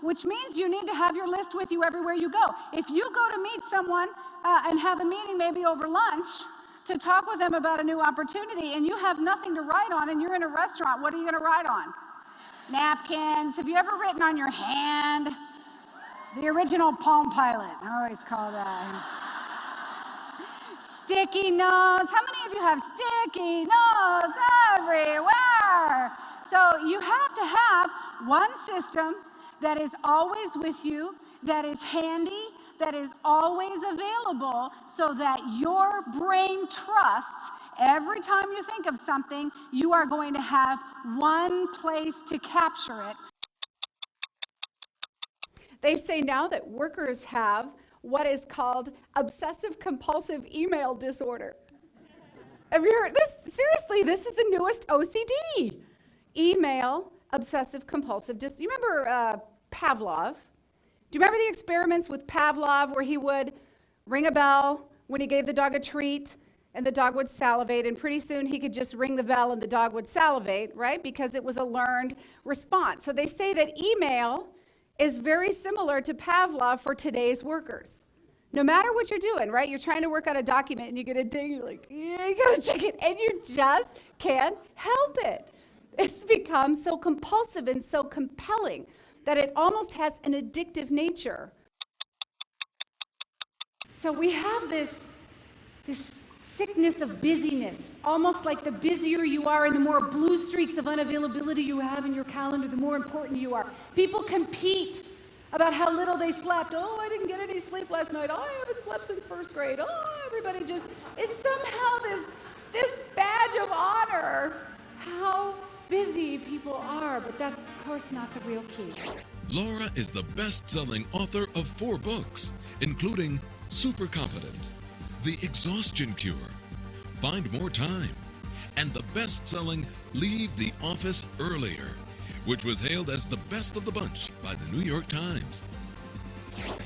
which means you need to have your list with you everywhere you go. If you go to meet someone and have a meeting maybe over lunch to talk with them about a new opportunity and you have nothing to write on and you're in a restaurant, what are you going to write on? Napkins. Have you ever written on your hand? The original Palm Pilot, I always call that. Sticky notes. How many of you have sticky notes everywhere? So you have to have one system that is always with you, that is handy, that is always available, so that your brain trusts every time you think of something, you are going to have one place to capture it. They say now that workers have what is called obsessive compulsive email disorder. Have you heard this? Seriously, this is the newest OCD. Email obsessive compulsive disorder. You remember Pavlov? Do you remember the experiments with Pavlov where he would ring a bell when he gave the dog a treat and the dog would salivate, and pretty soon he could just ring the bell and the dog would salivate, right? Because it was a learned response. So they say that email is very similar to Pavlov for today's workers. No matter what you're doing, right? You're trying to work on a document and you get a ding, you're like, yeah, you gotta check it, and you just can't help it. It's become so compulsive and so compelling that it almost has an addictive nature. So we have this sickness of busyness, almost like the busier you are and the more blue streaks of unavailability you have in your calendar, the more important you are. People compete about how little they slept. Oh, I didn't get any sleep last night. Oh, I haven't slept since first grade. Oh, everybody just, it's somehow this badge of honor, how busy people are, but that's of course not the real key. Laura is the best-selling author of 4 books, including Super Competent, The Exhaustion Cure, Find More Time, and the best-selling Leave the Office Earlier, which was hailed as the best of the bunch by the New York Times.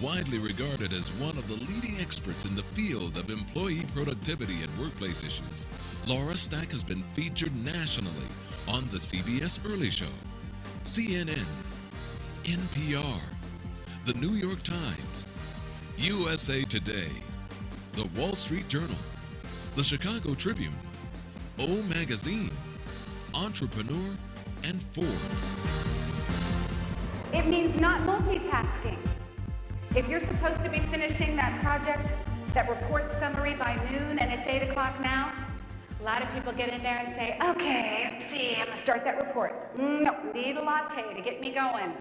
Widely regarded as one of the leading experts in the field of employee productivity and workplace issues, Laura Stack has been featured nationally on the CBS Early Show, CNN, NPR, the New York Times, USA Today, the Wall Street Journal, the Chicago Tribune, O Magazine, Entrepreneur, and Forbes. It means not multitasking. If you're supposed to be finishing that project, that report summary by noon, and it's 8 o'clock now, a lot of people get in there and say, okay, let's see, I'm gonna start that report. No, need a latte to get me going.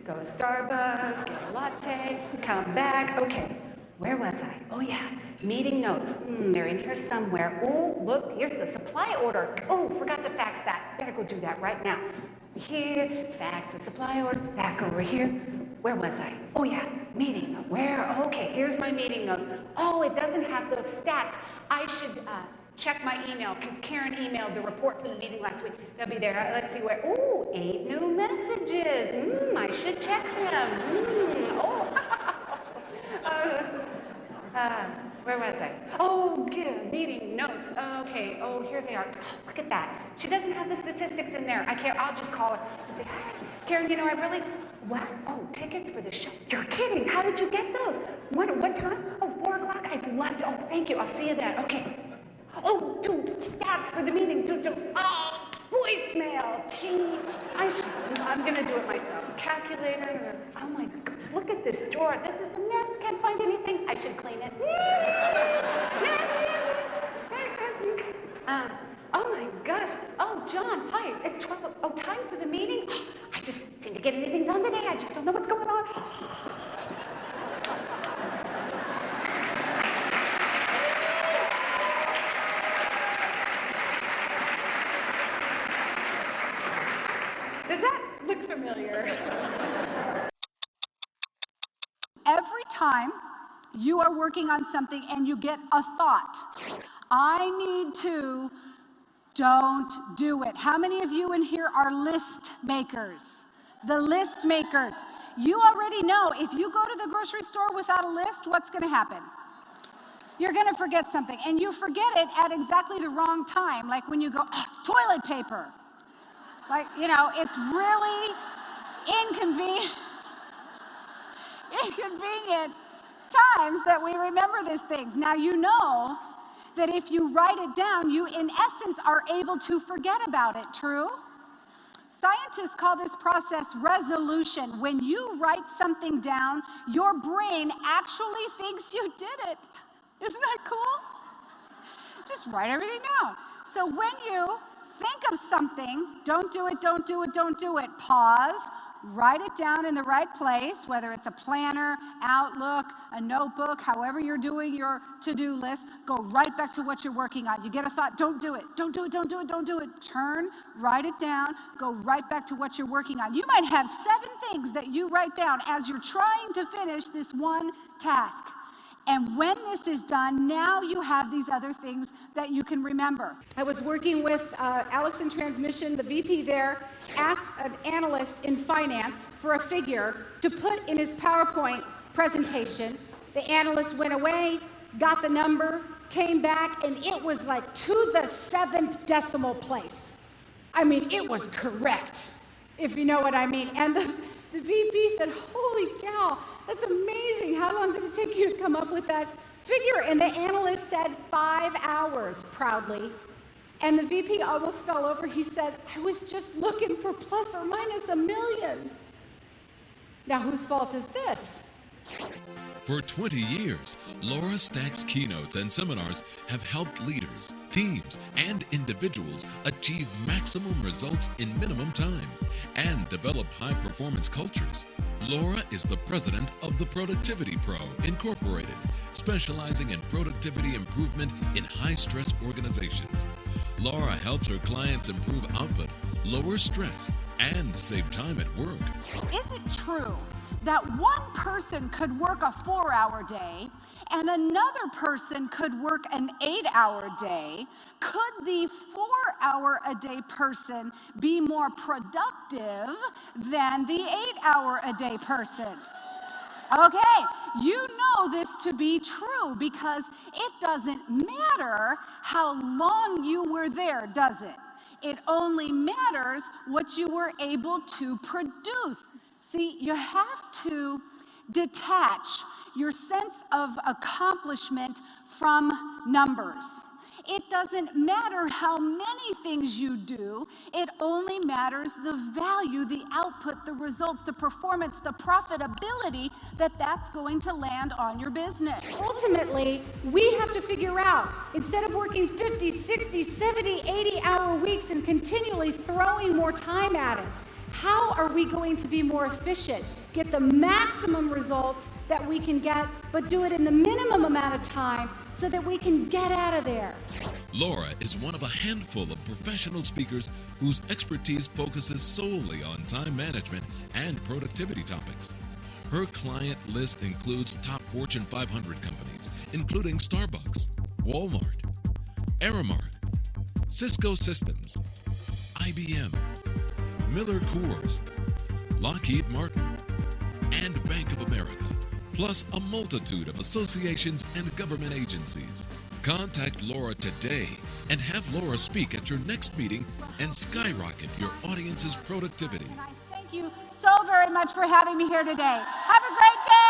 Go to Starbucks, get a latte, come back. Okay, where was I? Oh yeah, meeting notes. They're in here somewhere. Oh, look, here's the supply order. Oh, forgot to fax that. Better go do that right now. Here, fax the supply order, back over here. Where was I? Oh yeah, meeting. Where? Okay, here's my meeting notes. Oh, it doesn't have those stats. I should check my email, because Karen emailed the report for the meeting last week. They'll be there. Let's see where. Ooh, 8 new messages. I should check them. Where was I? Oh, yeah, meeting notes. Okay, oh, here they are. Oh, look at that. She doesn't have the statistics in there. I'll just call her and say, hey, Karen, you know, what? Oh, tickets for the show. You're kidding. How did you get those? What time? Oh, 4 o'clock. I'd love to. Oh, thank you. I'll see you then. Okay. Oh, dude, stats for the meeting. Oh, voicemail. Gee, I'm going to do it myself. Calculator. Oh, my gosh, look at this drawer. This is a mess. Can't find anything. I should clean it. Oh, my gosh. Oh, John, hi. It's 12. Oh, time for the meeting? I just seem to get anything done today. I just don't know what's going on. Does that look familiar? Every time you are working on something and you get a thought, I need to, don't do it. How many of you in here are list makers? The list makers. You already know if you go to the grocery store without a list, what's going to happen? You're going to forget something, and you forget it at exactly the wrong time, like when you go, toilet paper. Like, you know, it's really inconvenient. inconvenient times that we remember these things. Now, you know that if you write it down, you in essence are able to forget about it, true? Scientists call this process resolution. When you write something down, your brain actually thinks you did it. Isn't that cool? Just write everything down. So when you think of something, don't do it, don't do it, don't do it. Pause, write it down in the right place, whether it's a planner, Outlook, a notebook, however you're doing your to-do list, go right back to what you're working on. You get a thought, don't do it, don't do it, don't do it, don't do it. Turn, write it down, go right back to what you're working on. You might have 7 things that you write down as you're trying to finish this one task. And when this is done, now you have these other things that you can remember. I was working with Allison Transmission, the VP there, asked an analyst in finance for a figure to put in his PowerPoint presentation. The analyst went away, got the number, came back, and it was like to the 7th decimal place. I mean, it was correct, if you know what I mean. And the VP said, holy cow, that's amazing. How long did it take you to come up with that figure? And the analyst said 5 hours, proudly. And the VP almost fell over. He said, I was just looking for plus or minus $1 million. Now, whose fault is this? For 20 years, Laura Stack's keynotes and seminars have helped leaders, teams, and individuals achieve maximum results in minimum time and develop high-performance cultures. Laura is the president of the Productivity Pro, Incorporated, specializing in productivity improvement in high-stress organizations. Laura helps her clients improve output, lower stress, and save time at work. Is it true that one person could work a 4-hour day and another person could work an 8-hour day? Could the 4-hour-a-day person be more productive than the 8-hour-a-day person? Okay, you know this to be true because it doesn't matter how long you were there, does it? It only matters what you were able to produce. See, you have to detach your sense of accomplishment from numbers. It doesn't matter how many things you do, it only matters the value, the output, the results, the performance, the profitability that's going to land on your business. Ultimately, we have to figure out, instead of working 50, 60, 70, 80-hour weeks and continually throwing more time at it, how are we going to be more efficient, get the maximum results that we can get, but do it in the minimum amount of time so that we can get out of there? Laura is one of a handful of professional speakers whose expertise focuses solely on time management and productivity topics. Her client list includes top Fortune 500 companies, including Starbucks, Walmart, Aramark, Cisco Systems, IBM, Miller Coors, Lockheed Martin, and Bank of America, plus a multitude of associations and government agencies. Contact Laura today and have Laura speak at your next meeting and skyrocket your audience's productivity. And I thank you so very much for having me here today. Have a great day.